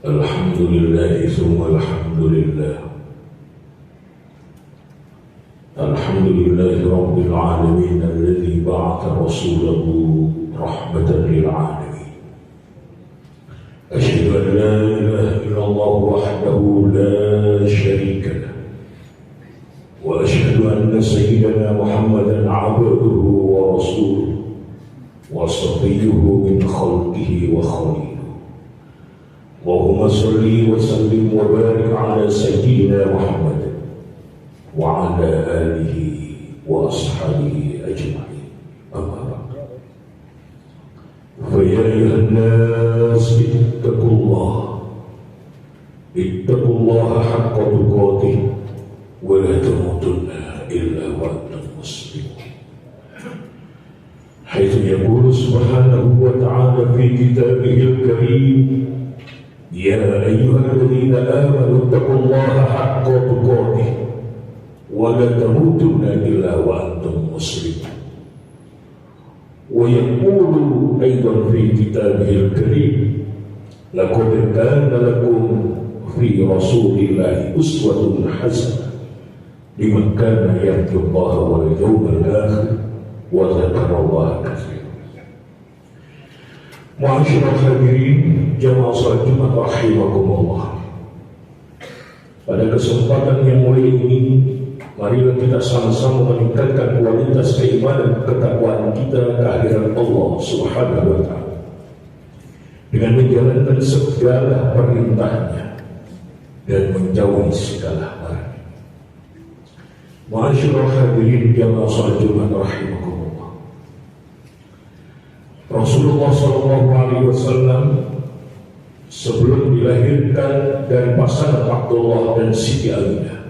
Alhamdulillah summa alhamdulillah. Alhamdulillah rabbil alamin alladzi ba'atha rasulahu rahmatan lil alamin. Asyhadu an la ilaha illallah wahdahu la syarika lah. Wa asyhadu anna sayyidana Muhammadan 'abduhu wa rasuluhu wa safiyyuhu min khalqihi wa khaliluhu. Allahumma salli wa sallim wa barik ala sayyidina Muhammad wa ala alihi wa ashabihi ajma'in. Amma ba'd. Fa ya ayyuhan nas ittaqullaha haqqa tuqatih wa la tamutunna illa wa antum muslimun. Haitsu yaqulu subhanahu wa ta'ala fi kitabihil karim, ya ayyuhalladzina amanu ittaqullaha haqqa tuqatih wa la tamutunna illa wa antum muslimun. Wa yaqulu aidan fi kitabihil karim, laqad kana lakum fi rasulillahi uswatun hasanah liman kana yarjullaha wal yawmal akhir wa dzakarallaha katsiran. Ma'asyiral hadirin jamaah salat Jumat rahimakumullah. Pada kesempatan yang mulia ini, marilah kita sama-sama meningkatkan kualitas keimanan ketakwaan kita kehadiran Allah Subhanahu wa ta'ala dengan menjalankan segala perintahnya dan menjauhi segala larangan. Ma'asyiral hadirin jamaah salat Jumat rahimakumullah. Rasulullah SAW sebelum dilahirkan dari pasangan Abdullah dan Siti Aminah,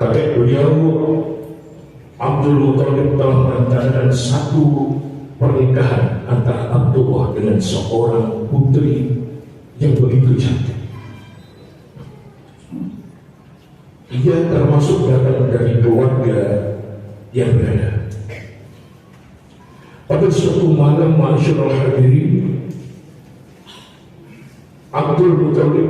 kakek beliau Abdul Muthalib telah merencanakan satu pernikahan antara Abdullah dengan seorang putri yang begitu cantik. Ia termasuk datang dari keluarga yang berada. Pada suatu malam, ma'asyiral hadirin, Abdul Muthalib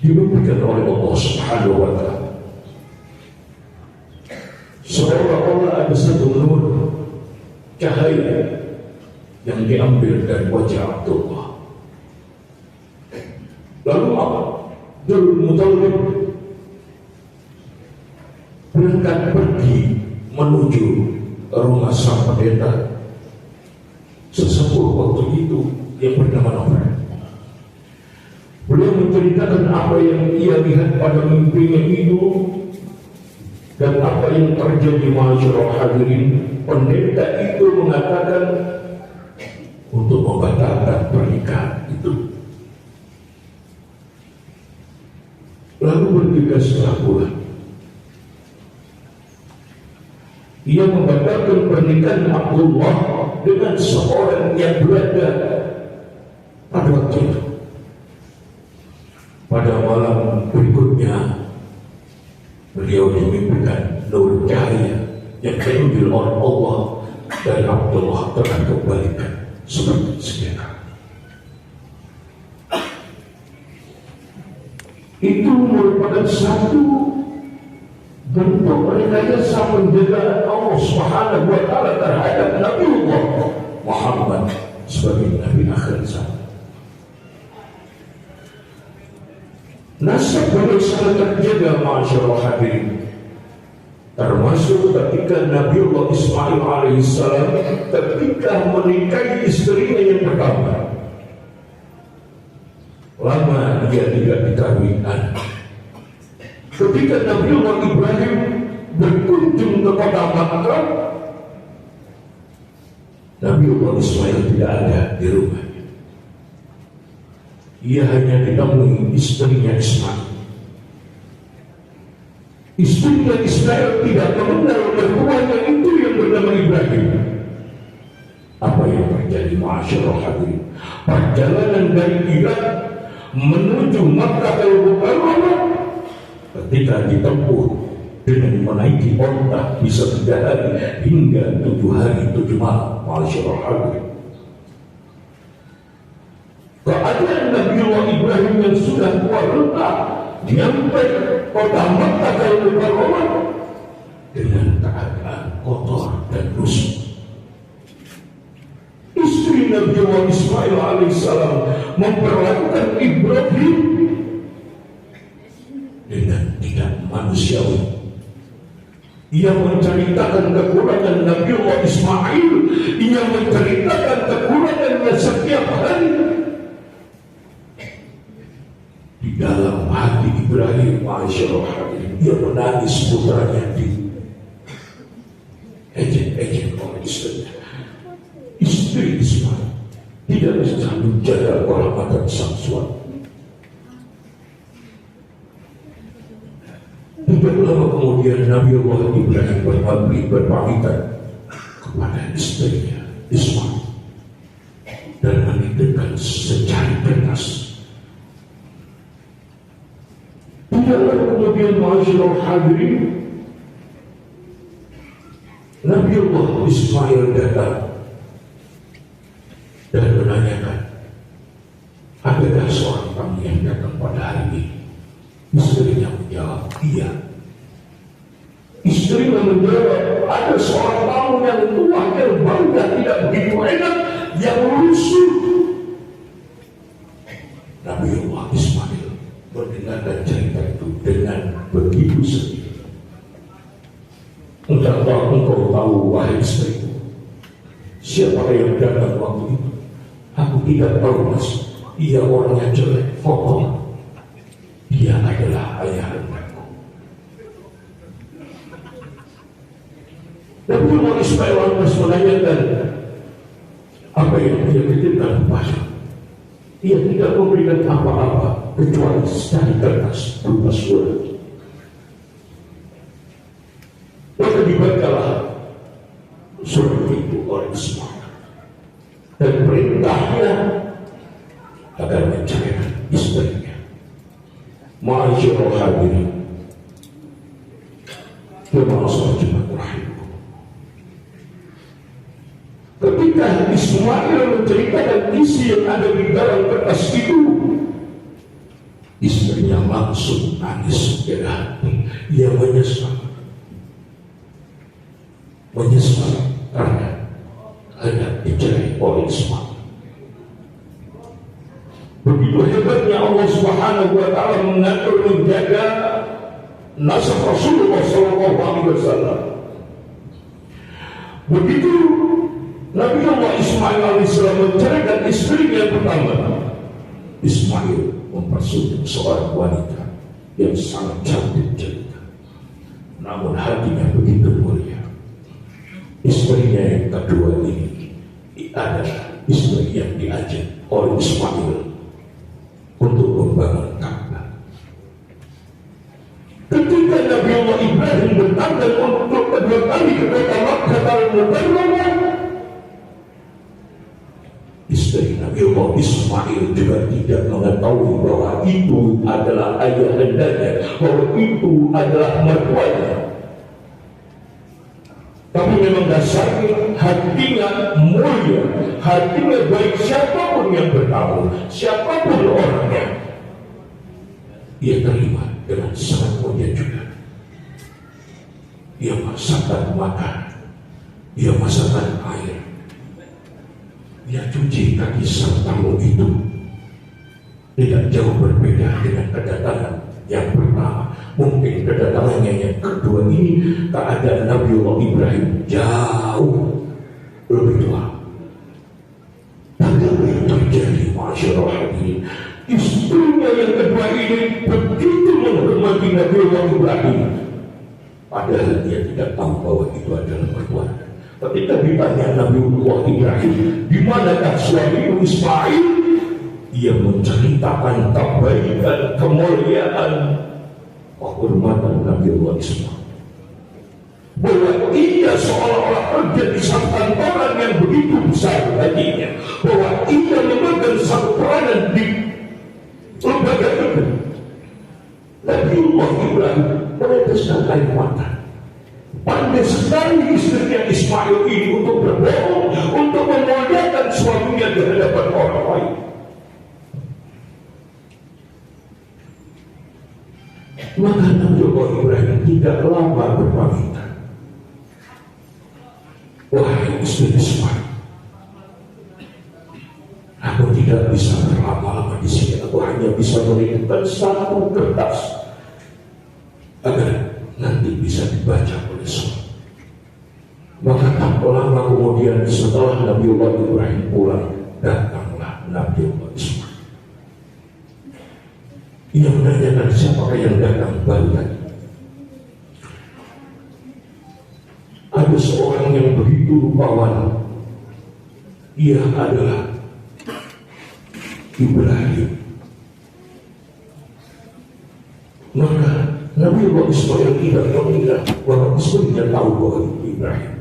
dimimpikan oleh Allah Subhanahu wa ta'ala. Seolah-olah ada satu nur cahaya yang diambil dari wajah Abdullah. Lalu Abdul Muthalib berangkat pergi menuju rumah sang pendeta sesepuh waktu itu yang bernama Novel. Beliau menceritakan apa yang ia lihat pada mimpinya itu dan apa yang terjadi. Ma'asyiral hadirin, pendeta itu mengatakan untuk membatalkan pernikahan itu. Lalu bergegaslah pulang. Ia membatalkan pernikahan Abdullah dengan seorang yang berada pada waktu itu. Pada malam berikutnya, beliau dimimpikan nur cahaya yang diambil oleh Allah dan Abdullah telah kembalikan seperti sedia. Itu merupakan satu bentuk rekayasa penjagaan Allah Subhanahu wa ta'ala terhadap Nabiullah Muhammad sebagai Nabi akhir zaman. Nasab beliau sangat terjaga, ma'asyiral hadirin. Termasuk ketika Nabiullah Ismail alaihissalam ketika menikahi istrinya yang pertama, lama dia tidak dikawin anak. Ketika Nabiullah Ibrahim berkunjung kepada Makkah, Nabiullah Ismail tidak ada di rumah. Ia hanya ditemui istrinya Ismail. Istrinya Ismail tidak mengenal mertuanya itu yang bernama Ibrahim. Apa yang terjadi, ma'asyiral hadirin? Perjalanan dari Irak menuju Makkah al-Mukarramah ketika ditempuh dengan menaiki onta bisa 3 hari hingga 7 hari 7 malam, ma'asyiral hadirin. keadaan Nabiullah Ibrahim yang sudah tua renta nyampe kota Makkah al-Mukarramah dengan keadaan kotor dan rusak. Istri Nabiullah Ismail alaihissalam memperlakukan Ibrahim dengan tidak manusiawi. Ia menceritakan kekurangan Nabiullah Ismail, ia menceritakan kekurangannya setiap hari. Di dalam hati Ibrahim alaihissalam, ia menangis putranya di ejek-ejek oleh istrinya. Istri Ismail tidak bisa menjaga kehormatan sang suami. Tidak lama kemudian Nabiullah Ibrahim berpamitan kepada istrinya Ismail dan menitipkan secari kertas. Tidak lama kemudian ma'asyiral hadirin, Nabiullah Ismail datang dan menanyakan, adakah seorang tamu yang datang pada hari ini? Istrinya menjawab, iya. Istrinya menjawab, ada seorang tamu yang tua, yang bangga, tidak begitu enak, yang lusuh. Nabiullah Ismail mendengarkan cerita itu dengan begitu sedih. Engkau tahu, wahai istriku, siapa yang datang waktu itu? Aku tidak tahu, mas. Ia orangnya jelek, kotor. Dia adalah ayah anakku. Nabiullah Ismail lantas menanyakan, apa yang dia titipkan kepada? Ia tidak memberikan apa-apa kecuali secari kertas berupa surat. Maka dibacalah surat itu oleh Ismail dan perintahnya agar menceraikan istrinya. Ma'asyiral hadirin, jemaah salat Jumat rahimahullah. Ketika Ismail menceritakan isi yang ada di dalam kertas itu, istrinya langsung nangis dari hati. Ia menyesal karena hendak dicerai oleh Ismail. Begitu hebatnya Allah Subhanahu wa taala mengatur menjaga nasab Rasulullah sallallahu alaihi wasallam. Begitu Nabiullah Ismail alaihissalam menceraikan istrinya yang pertama, Ismail mempersunting seorang wanita yang sangat cantik jelita, namun hatinya begitu mulia. Istrinya yang kedua ini adalah istri yang diajak oleh Ismail untuk membangun Ka'bah. Ketika Nabiullah Ibrahim bertandang untuk kedua kali ke kota Makkah al-Mukarramah, istri Nabiullah Ismail juga tidak mengetahui bahwa itu adalah ayah hendaknya, bahwa itu adalah mertuanya. Tapi memang dasarnya hatinya mulia, hatinya baik. Siapapun yang bertamu, siapapun orangnya, ia terima dengan sangat mulia juga. Ia masakan makan, ia masakan air, ia cuci kaki sang tamu itu. Tidak jauh berbeda dengan kedatangan yang pertama. Mungkin kedatangannya yang kedua ini, keadaan Nabiullah Ibrahim jauh lebih tua. Dan apa yang terjadi, ma'asyiral hadirin, istrinya yang kedua ini begitu menghormati Nabiullah Ibrahim, padahal dia tidak tahu bahwa itu adalah mertuanya. Ketika ditanya Nabiullah Ibrahim, di manakah suami Ismail? Ia menceritakan kebaikan, kemuliaan, kehormatan Nabiullah Ismail. Bahwa ia seolah-olah kerja di satu kantoran yang begitu besar hatinya, bahwa ia memegang satu peranan di lembaga itu. Nabiullah Ibrahim meneteskan air mata. Pandai sekali istrinya Ismail ini untuk berbohong, untuk memuliakan suaminya di hadapan orang lain. Maka Nabi Ibrahim tidak lama berpamitan. Wahai istri Ismail, aku tidak bisa berlama-lama di sini. Aku hanya bisa menitipkan satu kertas agar nanti bisa dibaca oleh semua. Maka tak lama kemudian setelah Nabi Ibrahim pulang, datanglah Nabi Ismail. Ia menanyakan siapakah yang datang baru tadi. Ada seorang yang begitu rupawan. Ia adalah Ibrahim. Maka Nabi Ismail tidak mengira bahwa istrinya tahu bahwa itu Ibrahim.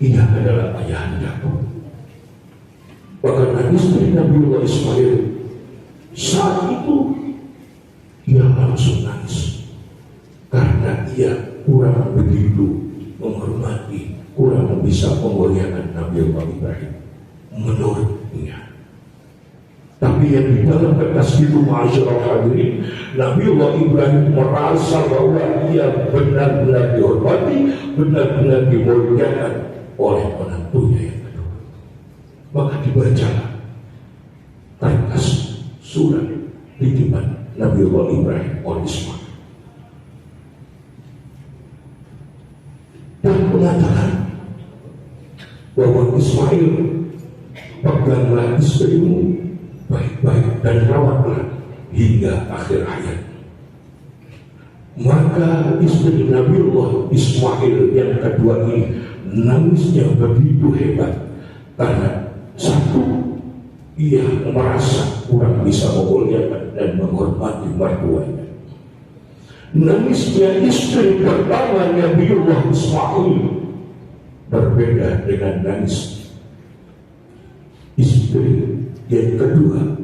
Ia adalah ayahandaku. Bahkan istri Nabi Ismail saat itu ia langsung nangis karena ia kurang begitu menghormati, kurang bisa memuliakan Nabi Ibrahim menurutnya. Tapi yang di dalam kertas itu, ma'asyiral hadirin, Nabi Ibrahim merasa bahwa ia benar-benar dihormati, benar-benar dimuliakan oleh menantunya yang kedua. Maka dibacalah kertas surat titipan Nabi Ibrahim oleh Ismail dan mengatakan bahwa Ismail, peganglah istrimu baik-baik dan rawatlah hingga akhir hayat. Maka istri Nabiullah Ismail yang kedua ini nangisnya begitu hebat karena satu, ia merasa kurang bisa memuliakan dan menghormati mertuanya. Nangisnya istri pertama Nabiullah Ismail berbeda dengan nangis istri yang kedua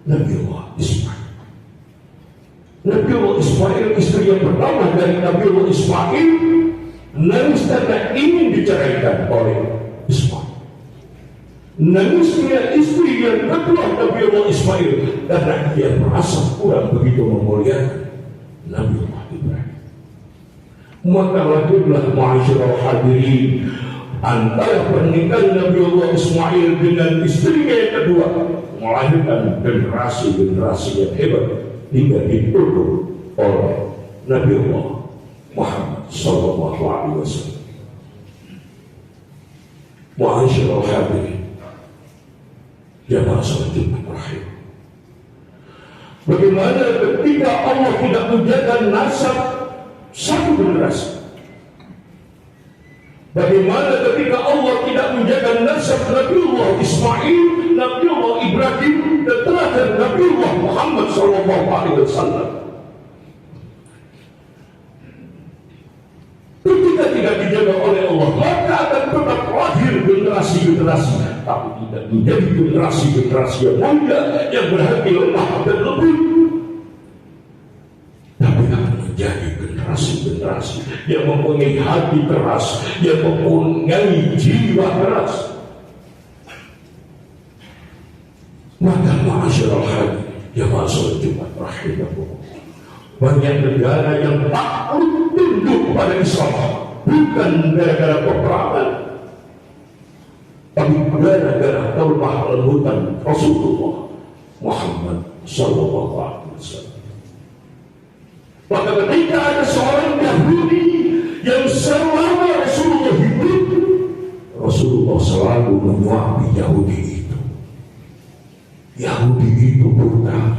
Nabiullah Ismail. Nabiullah Ismail, istri yang pertama dari Nabiullah Ismail, nangis karena ingin diceraikan oleh Ismail. Nangisnya istri yang kedua Nabiullah Ismail karena dia merasa kurang begitu memuliakan Nabiullah Ibrahim. Maka lahirlah, ma'asyiral hadirin, antara pernikahan Nabiullah Ismail dengan istrinya yang kedua melahirkan generasi-generasi yang hebat hingga ditutup oleh Nabiullah Muhammad sallallahu alaihi wasallam. Ma'asyiral hadirin, jamaah salat Jumat terakhir, bagaimana ketika Allah tidak menjaga nasab satu generasi? Bagaimana ketika Allah tidak menjaga nasab Nabiullah Ismail, Nabiullah Ibrahim, dan terakhir Nabiullah Muhammad sallallahu alaihi wasallam? Ketika tidak dijaga oleh Allah, maka akan tetap lahir generasi-generasi, tapi tidak menjadi generasi-generasi yang mulia, yang berhati lemah dan lembut, tapi akan menjadi generasi-generasi yang mempunyai hati keras, yang mempunyai jiwa keras. Maka ma'asyiral hadirin, jamaah salat Jumat rahimahullah, banyak negara yang takluk tunduk pada Islam, bukan gara-gara peperangan, tapi gara-gara kelemah lembutan Rasulullah Muhammad sallallahu alaihi wasallam. Maka ketika ada seorang Yahudi yang selama Rasulullah hidup, Rasulullah selalu menyuapi Yahudi itu. Yahudi itu brutal,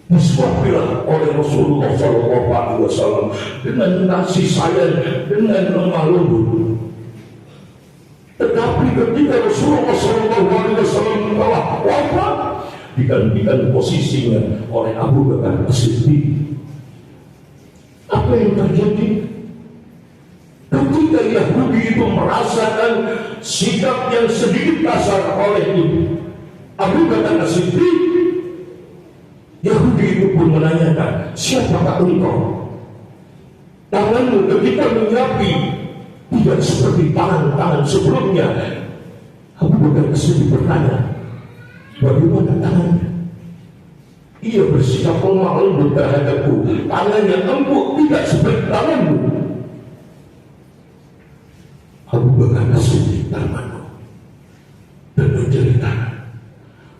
disuapilah oleh Rasulullah sallallahu alaihi wasallam dengan kasih sayang, dengan lemah lembut. Tetapi ketika Rasulullah sallallahu alaihi wasallam telah wafat, digantikan posisinya oleh Abu Bakar As-Siddiq. Apa yang terjadi? Ketika Yahudi itu merasakan sikap yang sedikit kasar oleh Abu Bakar As-Siddiq, Yahudi itu pun menanyakan, siapakah engkau? Tanganmu ketika menyapi tidak seperti tangan-tangan sebelumnya. Abu Bakar As-Siddiq bertanya, bagaimana tangannya? Ia bersikap lemah lembut terhadapku. Tangannya empuk tidak seperti tanganmu. Abu Bakar As-Siddiq termangu dan menceritakan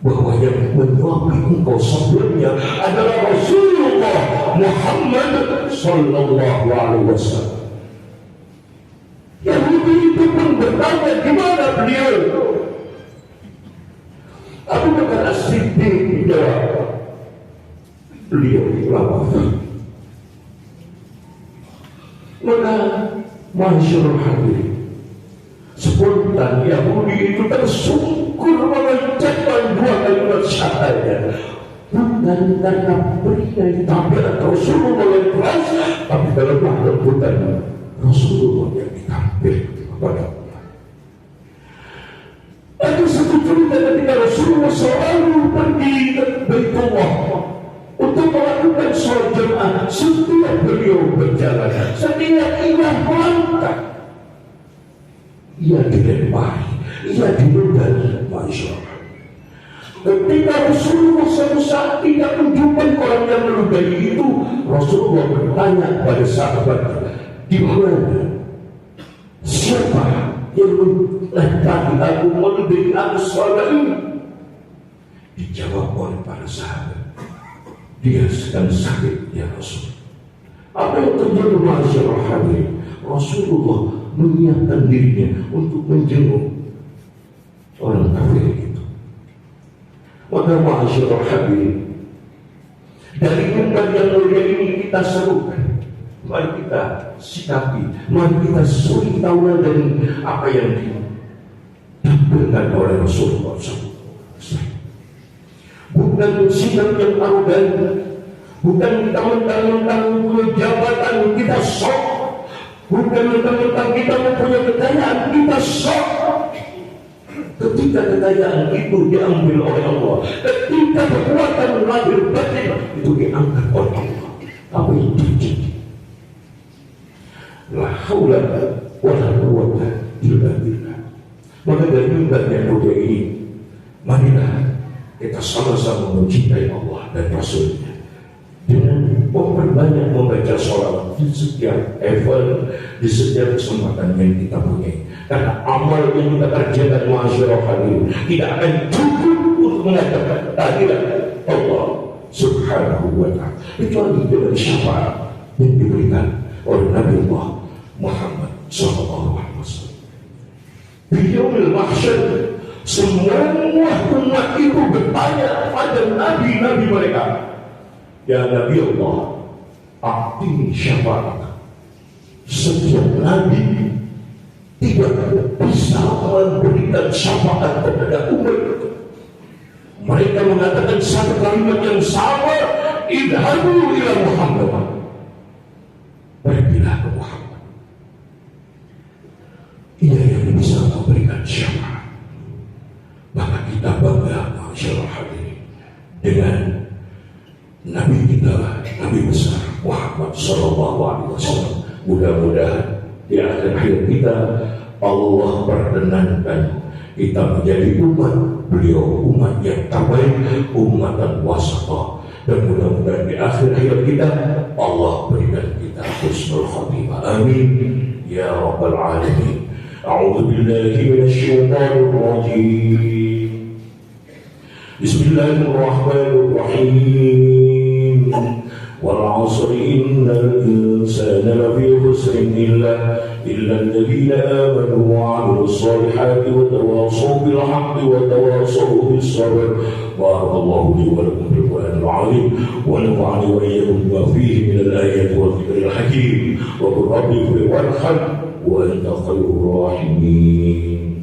bahwa yang menyuapi engkau sebelumnya adalah Rasulullah Muhammad Sallallahu Alaihi Wasallam. Yahudi itu pun bertanya di mana beliau. Abu Bakar As-Siddiq menjawab, beliau telah wafat. Maka masyarul hadirin, spontan Yahudi itu tersungkur mengucapkan dua kalimat syahadat, bukan karena pria tabiat Rasulullah yang keras, tapi karena rebutan Rasulullah yang ditampil kepada Allah. Ada satu cerita ketika Rasulullah selalu pergi ke Baitullah untuk melakukan sholat Jumat. Setiap beliau berjalan, setiap imam melangkah, ia dilempari, ia dinodai, masyaallah. Ketika Rasulullah suatu saat tidak menjumpai orang yang meludahi itu, Rasulullah bertanya pada sahabatnya, di mana? Siapa yang melempari aku, meludahi aku selama ini? Dijawab oleh para sahabat, dia sedang sakit ya Rasul. Apa yang terjadi masyaallah hadirin? Rasulullah menyiapkan dirinya untuk menjenguk orang kafir itu. Maka masyaallah hadirin, dari mimbar yang mulia ini kita serukan, mari kita sikapi, mari kita suri tahunan dari apa yang ditampilkan oleh Rasulullah SAW. Bukan sikap yang arogan, bukan kita mentang-mentang punya jabatan kita sok, bukan mentang-mentang kita mempunyai kekayaan kita sok. Ketika kekayaan itu diambil oleh Allah, ketika kekuatan lahir batin itu diangkat oleh Allah, apa yang terjadi? La haula wala quwwata illa billah. Maka dari mimbar yang mulia ini, marilah kita sama-sama mencintai Allah dan Rasulnya dengan memperbanyak membaca sholawat di setiap event, di setiap kesempatan yang kita punya. Karena amal yang kita kerjakan masyaallah hadirin tidak akan cukup untuk mengatakan tahiyat Allah Subhanahu wa ta'ala, kecuali dengan syafaat yang diberikan oleh Nabi Allah Muhammad Sallallahu Alaihi Wasallam. Di yaumil mahsyar, semua umat itu bertanya pada nabi-nabi mereka, ya Nabi Allah, akti syafaat. Setiap nabi tidak bisa memberikan syafaat kepada umat. Mereka mengatakan satu kalimat yang sama, idhabu ila Muhammad, pergilah ke Muhammad, ia yang bisa memberikan syafaat. Maka kita bangga masyaallah hadirin dengan Nabi kita, Nabi besar Muhammad Sallallahu Alaihi Wasallam. Mudah-mudahan di akhir hayat kita Allah perkenankan kita menjadi umat beliau, umat yang terbaik, umatan wasatah. Dan mudah-mudahan di akhir hayat kita Allah berikan kita husnul khatimah. Amin ya rabbal alamin. A'udzu billahi minasyaitonir rajim. Bismillahirrahmanirrahim. Wal 'asri innal insana lafi khusrin illa alladhina amanu wa 'amilus solihati wa tawassaw bil haqqi wa tawassaw bis sabr. Barakallahu li wa lakum bil Qur'anil 'azim wa nafa'ani wa iyyakum bima fihi minal ayati wal dhikril hakim. Wa qul rabbi ighfir warham wa anta khairur rahimin.